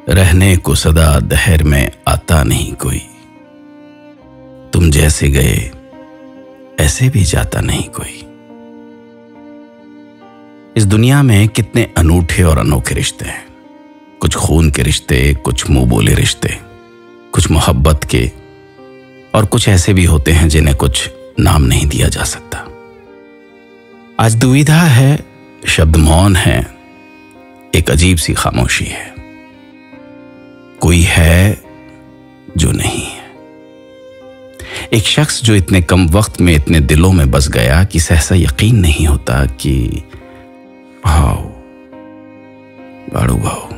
रहने को सदा दहर में आता नहीं कोई, तुम जैसे गए ऐसे भी जाता नहीं कोई। इस दुनिया में कितने अनूठे और अनोखे रिश्ते हैं। कुछ खून के रिश्ते, कुछ मुंह बोले रिश्ते, कुछ मोहब्बत के, और कुछ ऐसे भी होते हैं जिन्हें कुछ नाम नहीं दिया जा सकता। आज दुविधा है, शब्द मौन है, एक अजीब सी खामोशी है। कोई है जो नहीं है, एक शख्स जो इतने कम वक्त में इतने दिलों में बस गया कि सहसा यकीन नहीं होता कि भाव बाड़ू भाव।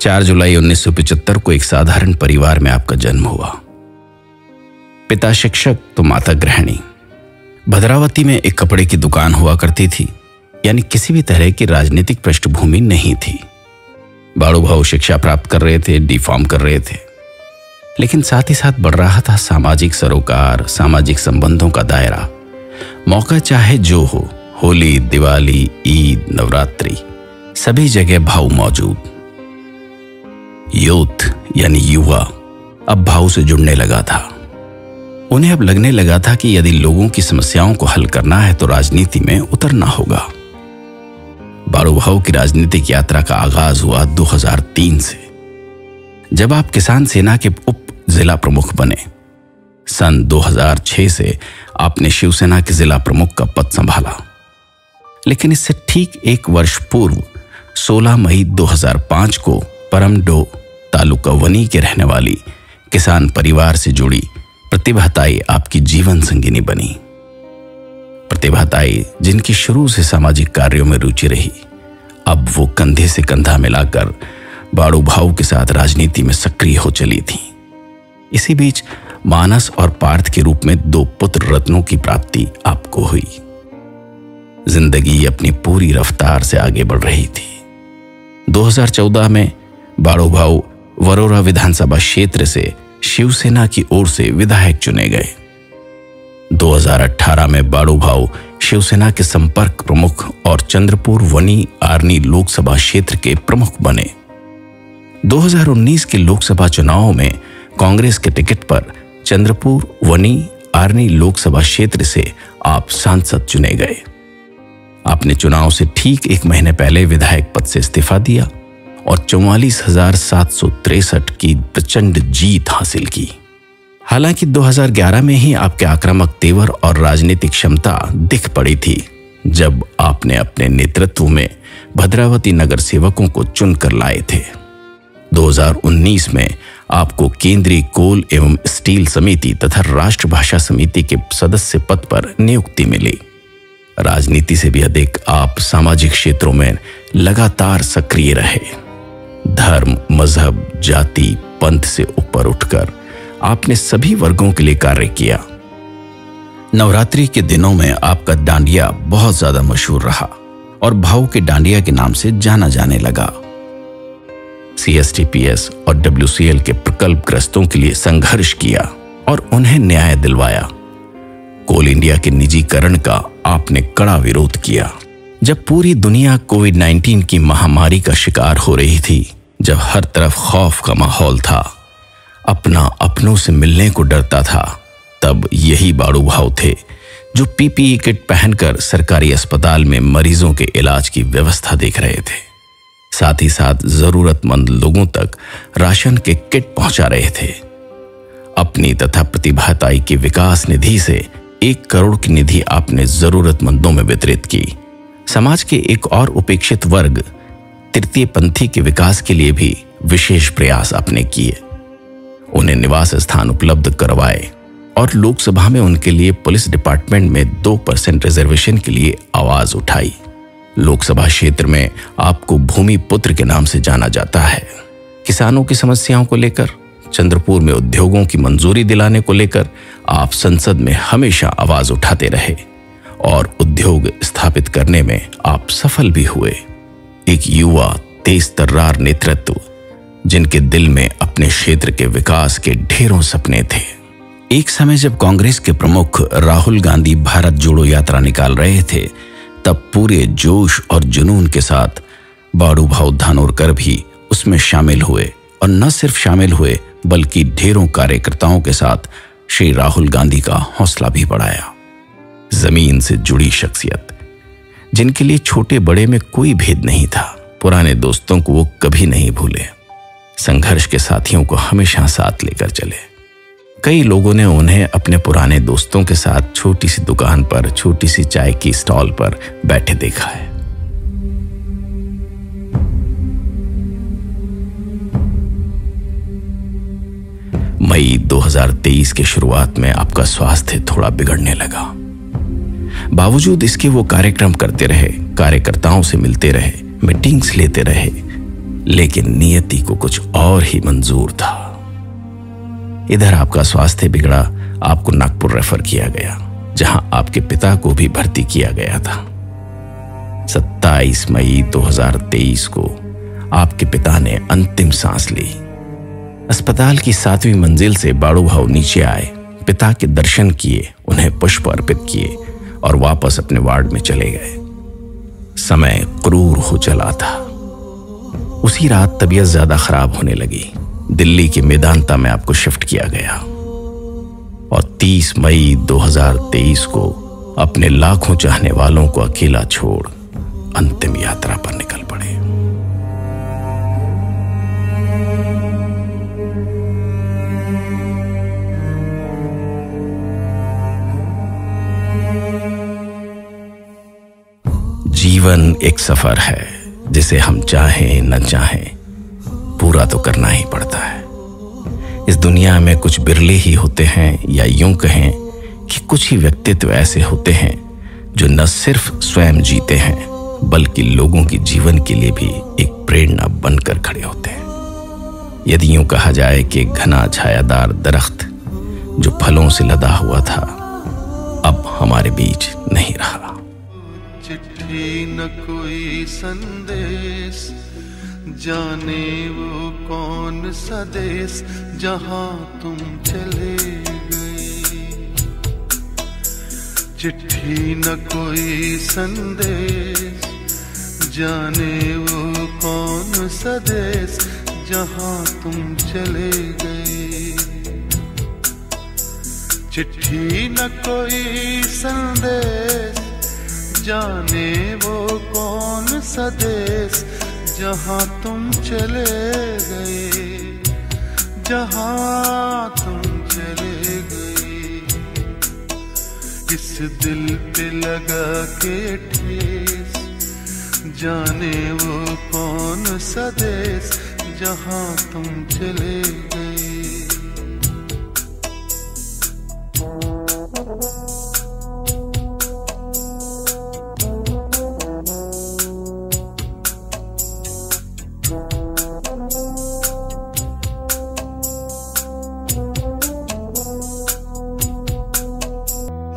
चार जुलाई 1975 को एक साधारण परिवार में आपका जन्म हुआ। पिता शिक्षक तो माता गृहिणी। भद्रावती में एक कपड़े की दुकान हुआ करती थी, यानी किसी भी तरह की राजनीतिक पृष्ठभूमि नहीं थी। बाड़ू भाऊ शिक्षा प्राप्त कर रहे थे, डी.फार्म कर रहे थे, लेकिन साथ ही साथ बढ़ रहा था सामाजिक सरोकार, सामाजिक संबंधों का दायरा। मौका चाहे जो हो, होली, दिवाली, ईद, नवरात्रि, सभी जगह भाऊ मौजूद। यूथ यानी युवा अब भाऊ से जुड़ने लगा था। उन्हें अब लगने लगा था कि यदि लोगों की समस्याओं को हल करना है तो राजनीति में उतरना होगा। बाड़ू भाऊ की राजनीतिक यात्रा का आगाज हुआ 2003 से, जब आप किसान सेना के उप जिला प्रमुख बने। सन 2006 से आपने शिवसेना के जिला प्रमुख का पद संभाला। लेकिन इससे ठीक एक वर्ष पूर्व 16 मई 2005 को परमडो तालुका वनी के रहने वाली किसान परिवार से जुड़ी प्रतिभाताई आपकी जीवन संगिनी बनी। प्रतिभाताई जिनकी शुरू से सामाजिक कार्यों में रुचि रही, अब वो कंधे से कंधा मिलाकर बाड़ू भाऊ के साथ राजनीति में सक्रिय हो चली थी। इसी बीच मानस और पार्थ के रूप में दो पुत्र रत्नों की प्राप्ति आपको हुई। जिंदगी अपनी पूरी रफ्तार से आगे बढ़ रही थी। 2014 में बाड़ू भाऊ वरोरा विधानसभा क्षेत्र से शिवसेना की ओर से विधायक चुने गए। 2018 में बाड़ू भाऊ शिवसेना के संपर्क प्रमुख और चंद्रपुर वनी आर्नी लोकसभा क्षेत्र के प्रमुख बने। 2019 के लोकसभा चुनावों में कांग्रेस के टिकट पर चंद्रपुर वनी आर्नी लोकसभा क्षेत्र से आप सांसद चुने गए। आपने चुनाव से ठीक एक महीने पहले विधायक पद से इस्तीफा दिया और 44,763 की प्रचंड जीत हासिल की। हालांकि 2011 में ही आपके आक्रामक तेवर और राजनीतिक क्षमता दिख पड़ी थी, जब आपने अपने नेतृत्व में भद्रावती नगर सेवकों को चुनकर लाए थे। 2019 में आपको केंद्रीय कोल एवं स्टील समिति तथा राष्ट्रभाषा समिति के सदस्य पद पर नियुक्ति मिली। राजनीति से भी अधिक आप सामाजिक क्षेत्रों में लगातार सक्रिय रहे। धर्म, मजहब, जाति, पंथ से ऊपर उठकर आपने सभी वर्गों के लिए कार्य किया। नवरात्रि के दिनों में आपका डांडिया बहुत ज्यादा मशहूर रहा और भाऊ के डांडिया के नाम से जाना जाने लगा। CSTPS और WCL के प्रकल्पग्रस्तों के लिए संघर्ष किया और उन्हें न्याय दिलवाया। कोल इंडिया के निजीकरण का आपने कड़ा विरोध किया। जब पूरी दुनिया कोविड-19 की महामारी का शिकार हो रही थी, जब हर तरफ खौफ का माहौल था, अपना अपनों से मिलने को डरता था, तब यही बाड़ू भाऊ थे जो PPE किट पहनकर सरकारी अस्पताल में मरीजों के इलाज की व्यवस्था देख रहे थे। साथ ही साथ जरूरतमंद लोगों तक राशन के किट पहुंचा रहे थे। अपनी तथा प्रतिभाताई की विकास निधि से 1 करोड़ की निधि आपने जरूरतमंदों में वितरित की। समाज के एक और उपेक्षित वर्ग तृतीय पंथी के विकास के लिए भी विशेष प्रयास आपने किए। उन्हें निवास स्थान उपलब्ध करवाए और लोकसभा में उनके लिए पुलिस डिपार्टमेंट में 2% रिजर्वेशन के लिए आवाज उठाई। लोकसभा क्षेत्र में आपको भूमि पुत्र के नाम से जाना जाता है। किसानों की समस्याओं को लेकर, चंद्रपुर में उद्योगों की मंजूरी दिलाने को लेकर आप संसद में हमेशा आवाज उठाते रहे और उद्योग स्थापित करने में आप सफल भी हुए। एक युवा तेज तर्रार नेतृत्व, जिनके दिल में अपने क्षेत्र के विकास के ढेरों सपने थे। एक समय जब कांग्रेस के प्रमुख राहुल गांधी भारत जोड़ो यात्रा निकाल रहे थे, तब पूरे जोश और जुनून के साथ बाड़ू भाऊ धानोरकर भी उसमें शामिल हुए, और न सिर्फ शामिल हुए बल्कि ढेरों कार्यकर्ताओं के साथ श्री राहुल गांधी का हौसला भी बढ़ाया। जमीन से जुड़ी शख्सियत, जिनके लिए छोटे बड़े में कोई भेद नहीं था, पुराने दोस्तों को वो कभी नहीं भूले, संघर्ष के साथियों को हमेशा साथ लेकर चले। कई लोगों ने उन्हें अपने पुराने दोस्तों के साथ छोटी सी दुकान पर, छोटी सी चाय की स्टॉल पर बैठे देखा है। मई 2023 के शुरुआत में आपका स्वास्थ्य थोड़ा बिगड़ने लगा। बावजूद इसके वो कार्यक्रम करते रहे, कार्यकर्ताओं से मिलते रहे, मीटिंग्स लेते रहे, लेकिन नियति को कुछ और ही मंजूर था। इधर आपका स्वास्थ्य बिगड़ा, आपको नागपुर रेफर किया गया, जहां आपके पिता को भी भर्ती किया गया था। 27 मई 2023 को आपके पिता ने अंतिम सांस ली। अस्पताल की 7वीं मंजिल से बाड़ू भाऊ नीचे आए, पिता के दर्शन किए, उन्हें पुष्प अर्पित किए और वापस अपने वार्ड में चले गए। समय क्रूर हो चला था। उसी रात तबीयत ज्यादा खराब होने लगी। दिल्ली के मेदांता में आपको शिफ्ट किया गया और 30 मई 2023 को अपने लाखों चाहने वालों को अकेला छोड़ अंतिम यात्रा पर निकल पड़े। जीवन एक सफर है जिसे हम चाहें न चाहें पूरा तो करना ही पड़ता है। इस दुनिया में कुछ बिरले ही होते हैं, या यूं कहें कि कुछ ही व्यक्तित्व ऐसे होते हैं जो न सिर्फ स्वयं जीते हैं बल्कि लोगों की जीवन के लिए भी एक प्रेरणा बनकर खड़े होते हैं। यदि यूं कहा जाए कि घना छायादार दरख्त जो फलों से लदा हुआ था अब हमारे बीच नहीं रहा। चिट्ठी न कोई संदेश, जाने वो कौन सा देश जहां तुम चले गए। चिट्ठी न कोई संदेश, जाने वो कौन सा देश जहां तुम चले गए। चिट्ठी न कोई संदेश, जाने वो कौन सा देश जहां तुम चले गए, जहां तुम चले गए। इस दिल पे लगा के ठेस, जाने वो कौन सा देश जहां तुम चले गए।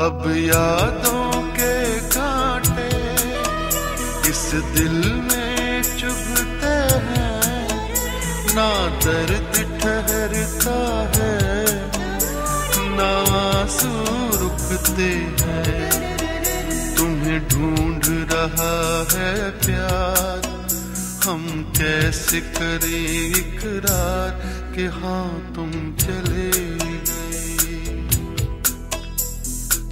अब यादों के कांटे इस दिल में चुभते हैं, ना दर्द ठहरता है ना आंसू रुकते हैं। तुम्हें ढूंढ रहा है प्यार, हम कैसे करें इकरार कि हाँ तुम चले गए।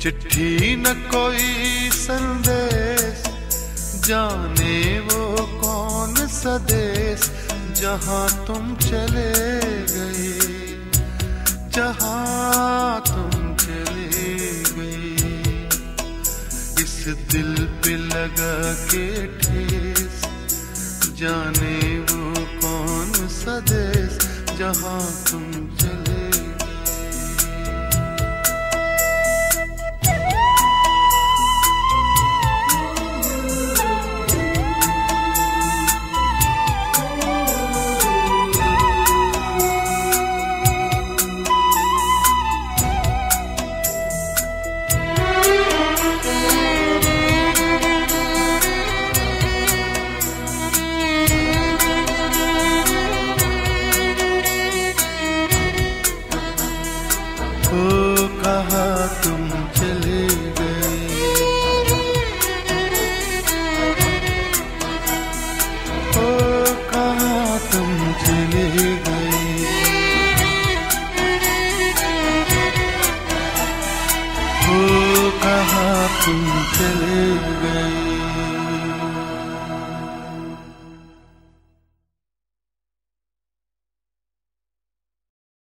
चिट्ठी न कोई संदेश, जाने वो कौन सा देश जहां तुम चले गए, जहां तुम चले गए। इस दिल पे लगा के ठेस, जाने वो कौन सा देश जहां तुम चले गए। चले गए, हो कहाँ तुम चले गए।